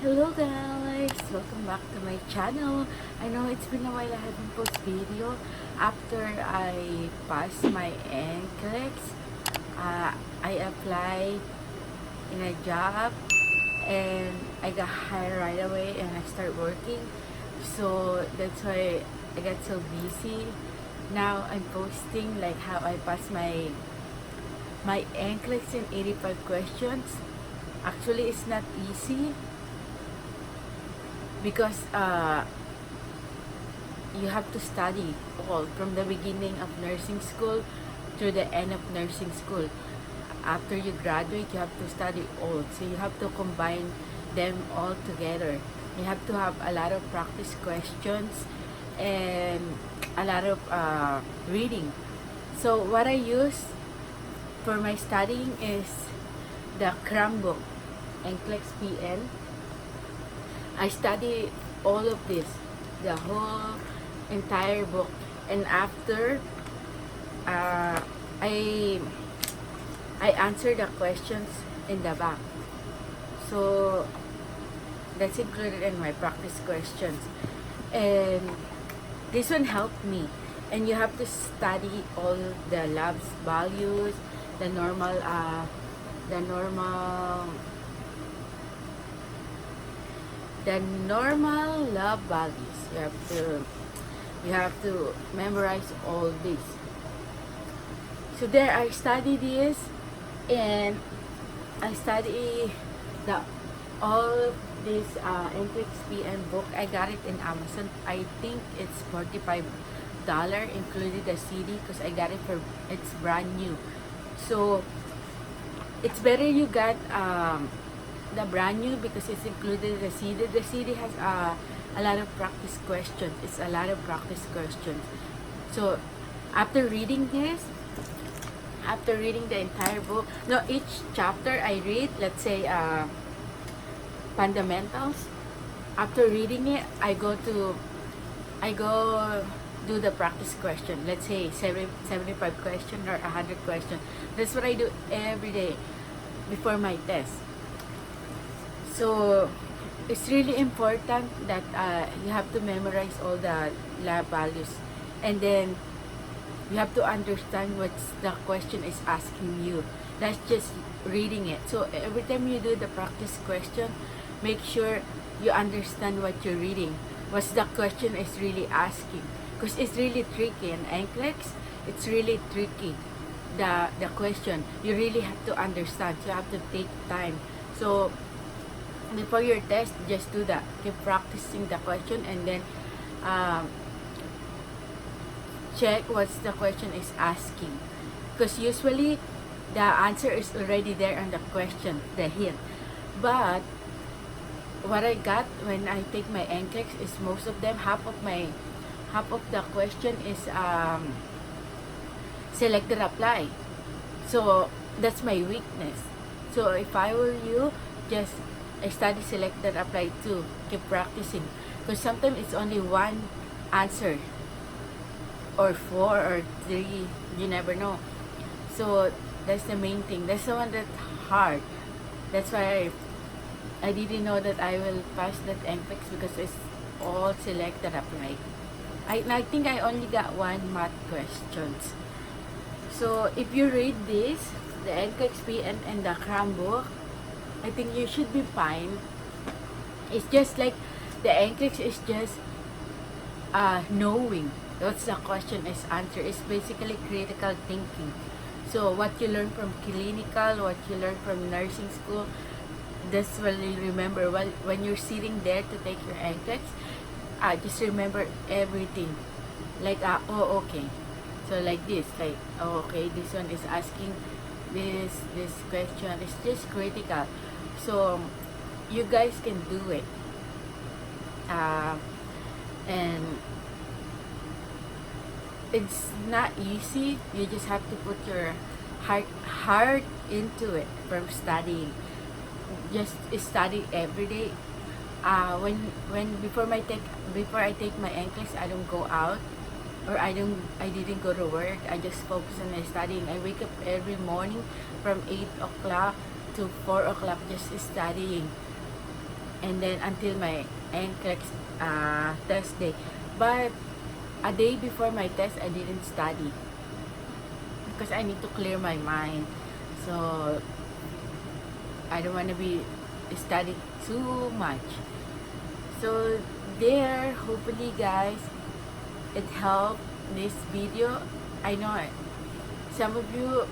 Hello guys! Welcome back to my channel. I know it's been a while I haven't posted video. After I passed my NCLEX, I applied in a job and I got hired right away and I start working. So that's why I got so busy. Now I'm posting like how I passed my NCLEX in 85 questions. Actually, it's not easy because you have to study all from the beginning of nursing school to the end of nursing school. After you graduate, you have to study all. So you have to combine them all together. You have to have a lot of practice questions and a lot of reading. So what I use for my studying is the cram book, NCLEX PN. I study all of this, the whole entire book, and after I answer the questions in the back. So that's included in my practice questions, and this one helped me. And you have to study all the labs values, the normal lab values. You have to memorize all this. So there I study this, and I study all this NCLEX PN book. I got it in Amazon. I think it's $45 included the CD because I got it it's brand new. So it's better you got the brand new because it's included the CD. The CD has a lot of practice questions. It's a lot of practice questions. So after reading this, after reading the entire book, no, each chapter I read, let's say fundamentals. After reading it, I go do the practice question. Let's say 75 question or 100 question. That's what I do every day before my test. So it's really important that you have to memorize all the lab values, and then you have to understand what the question is asking you. That's just reading it. So every time you do the practice question, make sure you understand what you're reading, what the question is really asking, because it's really tricky. In NCLEX, it's really tricky. The question, you really have to understand. So you have to take time. So before your test, just do that. Keep practicing the question, and then check what the question is asking, because usually the answer is already there on the question, the hint. But what I got when I take my NCLEX is most of them, half of the question is select or apply. So that's my weakness. So if I were you, just study select or apply too. Keep practicing, because sometimes it's only one answer or 4 or 3, you never know. So that's the main thing. That's the one that's hard. That's why I didn't know that I will pass that NCLEX, because it's all select or apply. I think I only got one math questions. So if you read this, the NCLEX PN and the cram book, I think you should be fine. It's just like the NCLEX is just knowing what's the question is answer. It's basically critical thinking. So what you learn from clinical, what you learn from nursing school, that's what you remember. Well, when you're sitting there to take your NCLEX, just remember everything. Like, oh, okay. So like this, like, oh, okay, this one is asking this question. It's just critical. So you guys can do it. And it's not easy. You just have to put your heart into it from studying. Just study every day. Before I take my NCLEX, I don't go out, or I didn't go to work. I just focus on my studying. I wake up every morning from 8 o'clock to 4 o'clock just studying. and then until my NCLEX test day. But a day before my test, I didn't study because I need to clear my mind. So I don't want to be studying too much. So there, hopefully guys, it helped this video. I know some of you